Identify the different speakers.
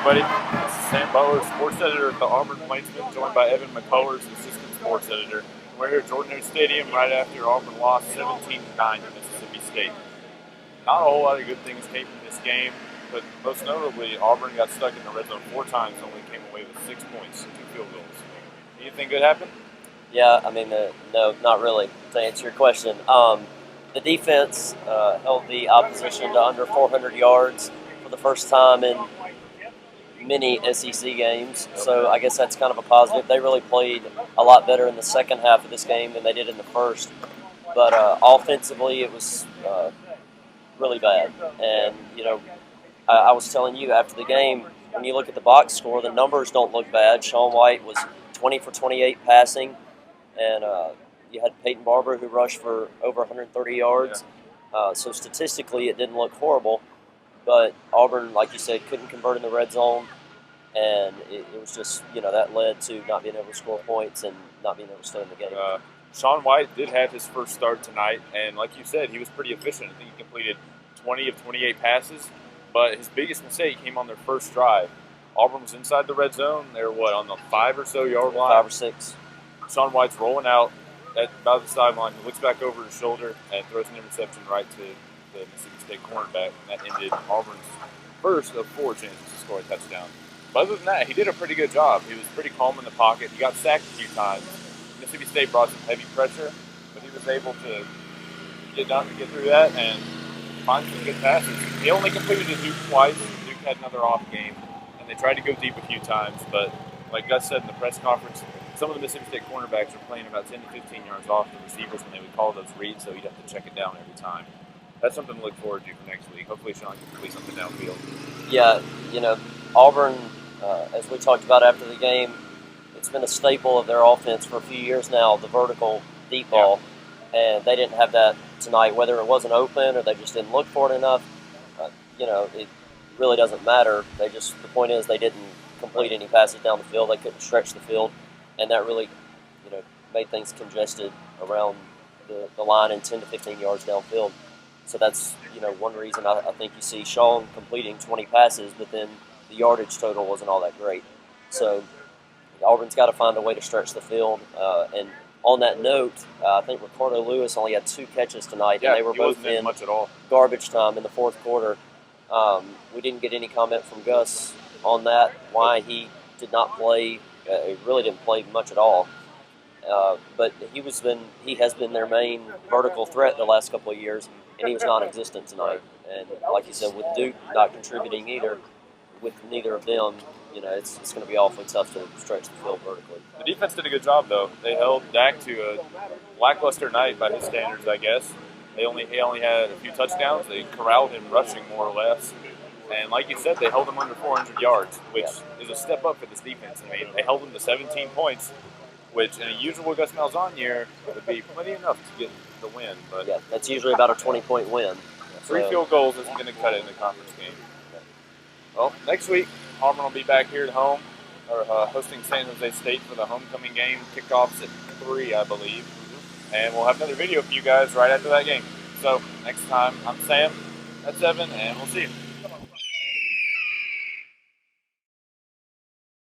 Speaker 1: everybody. This is Sam Butler, sports editor at the Auburn Plainsman, joined by Evan McCullers, assistant sports editor. We're here at Jordan Hare Stadium right after Auburn lost 17-9 to Mississippi State. Not a whole lot of good things came from this game, but most notably, Auburn got stuck in the red zone 4 times and only came away with 6 points, 2 field goals. Anything good happened?
Speaker 2: Yeah, I mean, no, not really, to answer your question. The defense held the opposition to under 400 yards for the first time in many SEC games, so I guess that's kind of a positive. They really played a lot better in the second half of this game than they did in the first, but offensively it was really bad. And, you know, I was telling you after the game, when you look at the box score, the numbers don't look bad. Shaun White was 20 for 28 passing, and you had Peyton Barber who rushed for over 130 yards. So statistically it didn't look horrible, but Auburn, like you said, couldn't convert in the red zone, and it was just, you know, that led to not being able to score points and not being able to stay in the game.
Speaker 1: Shaun White did have his first start tonight, and like you said, he was pretty efficient. I think he completed 20 of 28 passes, but his biggest mistake came on their first drive. Auburn was inside the red zone. They were, on the 5 or so yard line?
Speaker 2: 5 or 6.
Speaker 1: Shaun White's rolling out at about the sideline. He looks back over his shoulder and throws an interception right to the Mississippi State cornerback, and that ended Auburn's first of 4 chances to score a touchdown. But other than that, he did a pretty good job. He was pretty calm in the pocket. He got sacked a few times. Mississippi State brought some heavy pressure, but he was able to get through that and find some good passes. He only completed a Duke twice. Duke had another off game, and they tried to go deep a few times, but like Gus said in the press conference, some of the Mississippi State cornerbacks are playing about 10 to 15 yards off the receivers when they would call those reads, so you'd have to check it down every time. That's something to look forward to for next week. Hopefully Shaun can complete something downfield.
Speaker 2: Yeah, you know, Auburn, as we talked about after the game, it's been a staple of their offense for a few years now, the vertical deep ball, and they didn't have that tonight, whether it wasn't open or they just didn't look for it enough. You know, it really doesn't matter. The point is they didn't complete any passes down the field. They couldn't stretch the field, and that really, you know, made things congested around the line and 10 to 15 yards downfield. So that's, you know, one reason I think you see Shaun completing 20 passes, but then the yardage total wasn't all that great. So Auburn's got to find a way to stretch the field. And on that note, I think Ricardo Lewis only had 2 catches tonight, and they were both in
Speaker 1: much at all.
Speaker 2: Garbage time in the fourth quarter. We didn't get any comment from Gus on that, why he did not play. He really didn't play much at all. But he has been their main vertical threat the last couple of years, and he was non-existent tonight. And like you said, with Duke not contributing either, with neither of them, you know, it's going to be awfully tough to stretch the field vertically.
Speaker 1: The defense did a good job, though. They held Dak to a lackluster night by his standards, I guess. He only had a few touchdowns. They corralled him rushing, more or less. And like you said, they held him under 400 yards, which is a step up for this defense. I mean, they held him to 17 points, which in a usual Gus Malzahn year would be plenty enough to get the win. But
Speaker 2: yeah, that's usually about a 20-point win.
Speaker 1: 3 field goals isn't going to cut it in the conference game. Well, next week, Auburn will be back here at home, or hosting San Jose State for the homecoming game. Kickoffs at 3, I believe. And we'll have another video for you guys right after that game. So, next time, I'm Sam, that's Evan, and we'll see you.